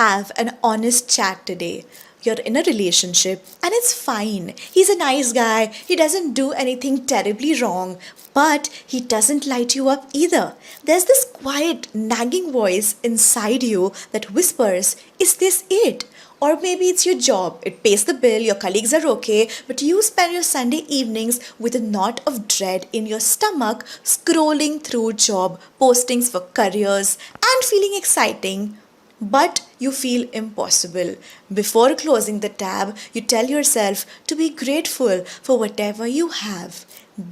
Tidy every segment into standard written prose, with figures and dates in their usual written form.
have an honest chat today. You're in a relationship and it's fine. He's a nice guy. He doesn't do anything terribly wrong, but he doesn't light you up either. There's this quiet, nagging voice inside you that whispers, "Is this it?" Or maybe it's your job. It pays the bill, your colleagues are okay, but you spend your Sunday evenings with a knot of dread in your stomach, scrolling through job postings for careers and feeling exciting, but you feel impossible. Before closing the tab, you tell yourself to be grateful for whatever you have.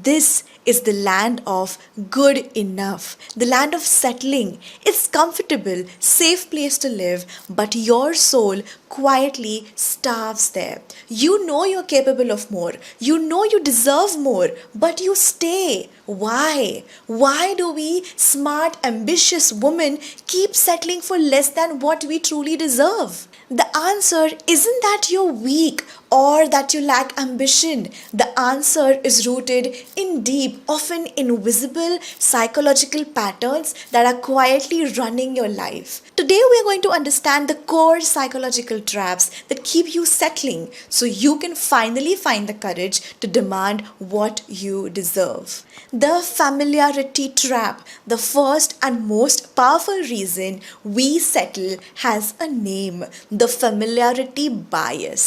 This is the land of good enough, the land of settling. It's comfortable, safe place to live, but your soul quietly starves there. You know you're capable of more. You know you deserve more, but you stay. Why? Why do we smart, ambitious women keep settling for less than what we truly deserve? The answer isn't that you're weak or that you lack ambition. The answer is rooted in deep, often invisible psychological patterns that are quietly running your life. Today, we are going to understand the core psychological traps that keep you settling so you can finally find the courage to demand what you deserve. The familiarity trap, the first and most powerful reason we settle, has a name: the familiarity bias.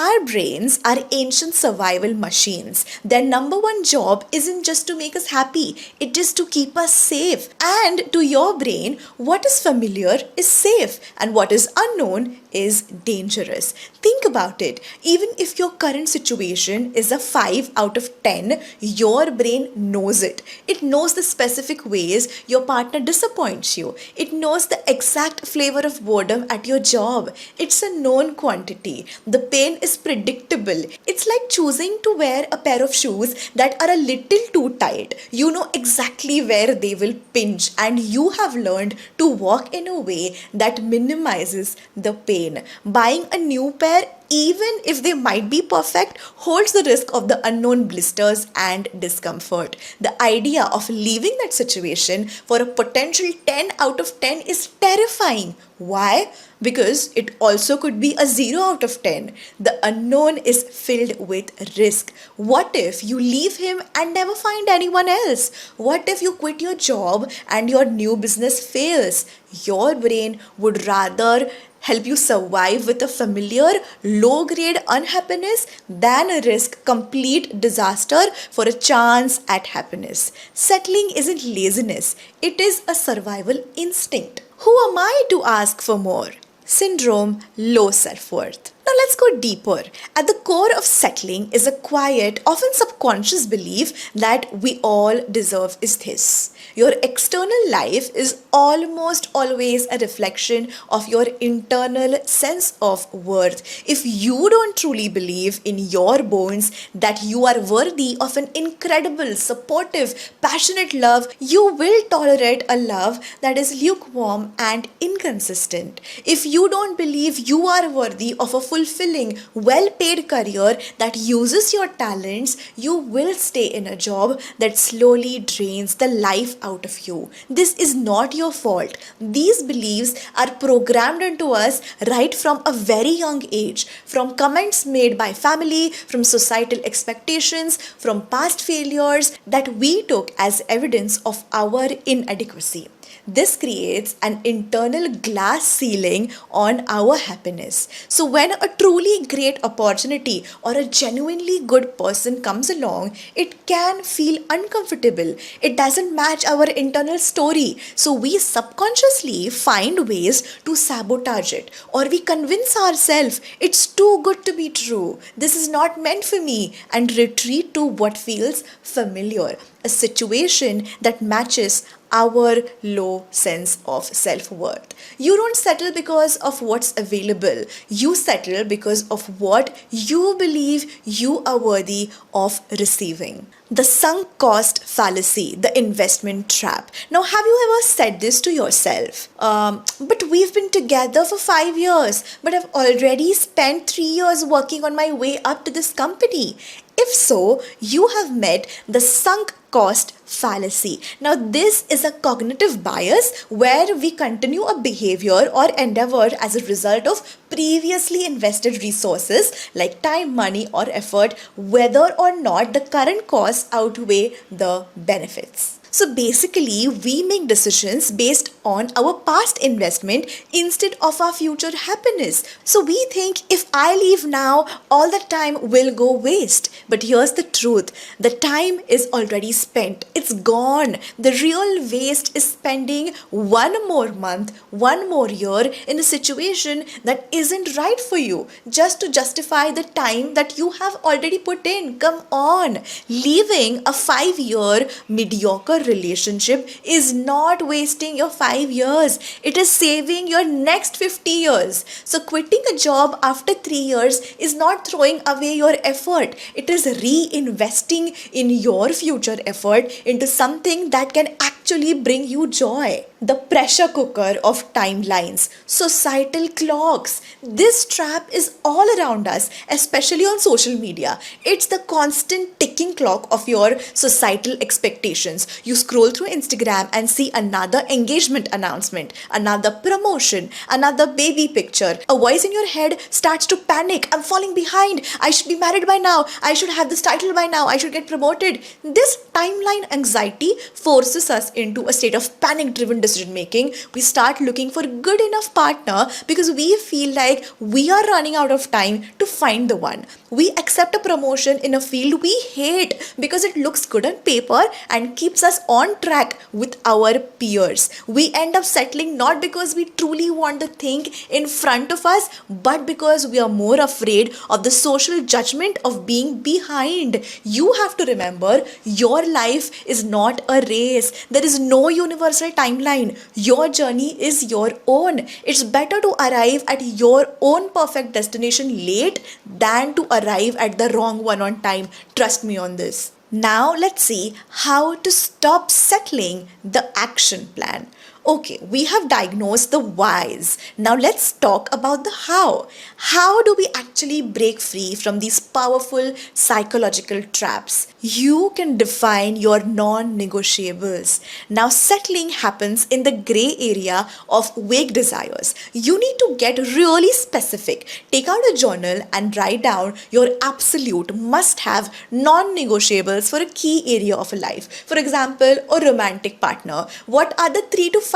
Our brains are ancient survival machines. Their number one job isn't just to make us happy, it is to keep us safe. And to your brain, what is familiar is safe, and what is unknown is dangerous. Think about it. Even if your current situation is a 5 out of 10, your brain knows it. It knows the specific ways your partner disappoints you. It knows the exact flavor of boredom at your job. It's a known quantity. The pain is predictable. It's like choosing to wear a pair of shoes that are a little too tight. You know exactly where they will pinch, and you have learned to walk in a way that minimizes the pain. Buying a new pair, even if they might be perfect, holds the risk of the unknown blisters and discomfort. The idea of leaving that situation for a potential 10 out of 10 is terrifying. Why? Because it also could be a 0 out of 10. The unknown is filled with risk. What if you leave him and never find anyone else? What if you quit your job and your new business fails? Your brain would rather help you survive with a familiar, low-grade unhappiness than risk complete disaster for a chance at happiness. Settling isn't laziness, it is a survival instinct. Who am I to ask for more? Syndrome, low self-worth. Now let's go deeper. At the core of settling is a quiet, often subconscious belief that we all deserve is this. Your external life is almost always a reflection of your internal sense of worth. If you don't truly believe in your bones that you are worthy of an incredible, supportive, passionate love, you will tolerate a love that is lukewarm and inconsistent. If you don't believe you are worthy of a fulfilling, well-paid career that uses your talents, you will stay in a job that slowly drains the life out of you. This is not your fault. These beliefs are programmed into us right from a very young age, from comments made by family, from societal expectations, from past failures that we took as evidence of our inadequacy. This creates an internal glass ceiling on our happiness. So when a truly great opportunity or a genuinely good person comes along, it can feel uncomfortable. It doesn't match our internal story. So we subconsciously find ways to sabotage it, or we convince ourselves it's too good to be true. This is not meant for me, and retreat to what feels familiar, a situation that matches our low sense of self-worth. You don't settle because of what's available. You settle because of what you believe you are worthy of receiving. The sunk cost fallacy, the investment trap. Now, have you ever said this to yourself? But we've been together for 5 years, but I've already spent 3 years working on my way up to this company. If so, you have met the sunk cost fallacy. Now, this is a cognitive bias where we continue a behavior or endeavor as a result of previously invested resources like time, money, or effort, whether or not the current costs outweigh the benefits. So basically, we make decisions based on our past investment instead of our future happiness. So we think if I leave now, all the time will go waste. But here's the truth, the time is already spent, it's gone. The real waste is spending one more month, one more year in a situation that isn't right for you just to justify the time that you have already put in. Come on, leaving a 5-year mediocre relationship is not wasting your 5 years. It is saving your next 50 years. So quitting a job after 3 years is not throwing away your effort. It is reinvesting in your future effort into something that can actually bring you joy. The pressure cooker of timelines, societal clocks. This trap is all around us, especially on social media. It's the constant ticking clock of your societal expectations. You scroll through Instagram and see another engagement announcement, another promotion, another baby picture. A voice in your head starts to panic. I'm falling behind. I should be married by now. I should have this title by now. I should get promoted. This timeline anxiety forces us into a state of panic-driven decision making. We start looking for a good enough partner because we feel like we are running out of time to find the one. We accept a promotion in a field we hate because it looks good on paper and keeps us on track with our peers. We end up settling not because we truly want the thing in front of us, but because we are more afraid of the social judgment of being behind. You have to remember, your life is not a race. There is no universal timeline. Your journey is your own. It's better to arrive at your own perfect destination late than to arrive at the wrong one on time. Trust me on this. Now let's see how to stop settling, the action plan. Okay, we have diagnosed the whys. Now let's talk about the how. How do we actually break free from these powerful psychological traps? You can define your non-negotiables. Now settling happens in the gray area of vague desires. You need to get really specific. Take out a journal and write down your absolute must-have non-negotiables for a key area of a life. For example, a romantic partner. What are the 3 to 5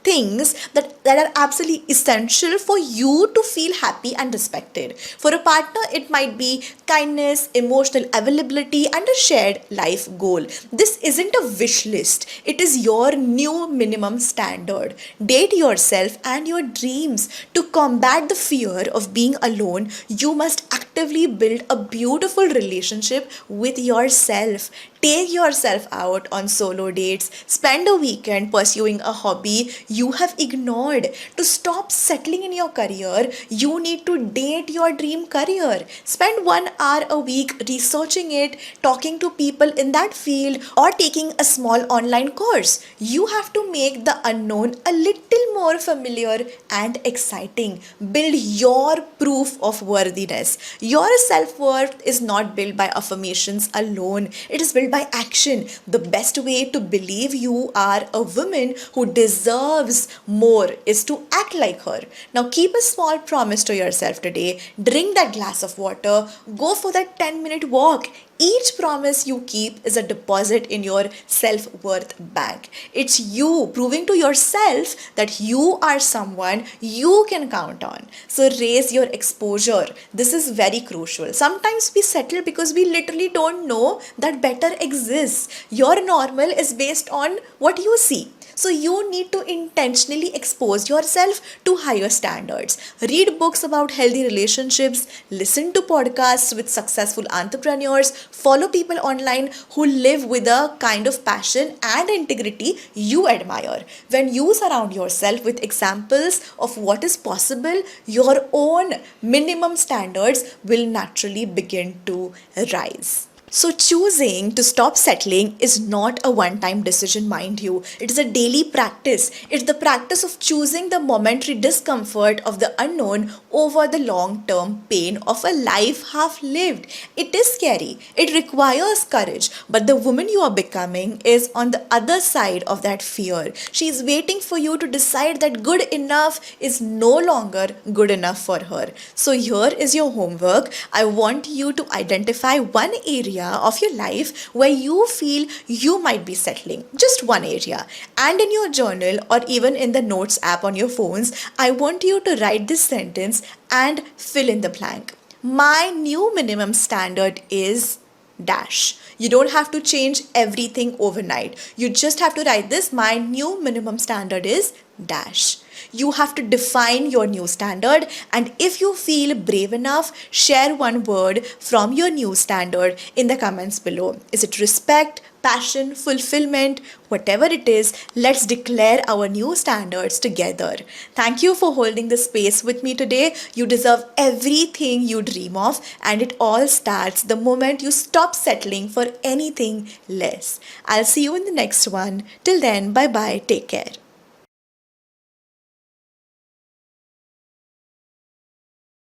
things that are absolutely essential for you to feel happy and respected? For a partner, it might be kindness, emotional availability, and a shared life goal. This isn't a wish list, it is your new minimum standard. Date yourself and your dreams. To combat the fear of being alone, you must actively build a beautiful relationship with yourself. Take yourself out on solo dates. Spend a weekend pursuing a hobby you have ignored. To stop settling in your career, you need to date your dream career. Spend 1 hour a week researching it, talking to people in that field, or taking a small online course. You have to make the unknown a little more familiar and exciting. Build your proof of worthiness. Your self-worth is not built by affirmations alone. It is built by action. The best way to believe you are a woman who deserves more is to act like her. Now keep a small promise to yourself today. Drink that glass of water. Go for that 10-minute walk. Each promise you keep is a deposit in your self-worth bank. It's you proving to yourself that you are someone you can count on. So raise your exposure. This is very crucial. Sometimes we settle because we literally don't know that better exists. Your normal is based on what you see. So you need to intentionally expose yourself to higher standards. Read books about healthy relationships, listen to podcasts with successful entrepreneurs, follow people online who live with a kind of passion and integrity you admire. When you surround yourself with examples of what is possible, your own minimum standards will naturally begin to rise. So, choosing to stop settling is not a one time decision, mind you. It is a daily practice. It's the practice of choosing the momentary discomfort of the unknown over the long term pain of a life half lived. It is scary, it requires courage, but the woman you are becoming is on the other side of that fear. She is waiting for you to decide that good enough is no longer good enough for her. So, here is your homework. I want you to identify one area of your life where you feel you might be settling. Just one area. And in your journal or even in the notes app on your phones, I want you to write this sentence and fill in the blank. My new minimum standard is dash. You don't have to change everything overnight. You just have to write this. My new minimum standard is dash. You have to define your new standard, and if you feel brave enough, share one word from your new standard in the comments below. Is it respect, passion, fulfillment? Whatever it is, let's declare our new standards together. Thank you for holding the space with me today. You deserve everything you dream of, and it all starts the moment you stop settling for anything less. I'll see you in the next one. Till then, bye bye. Take care.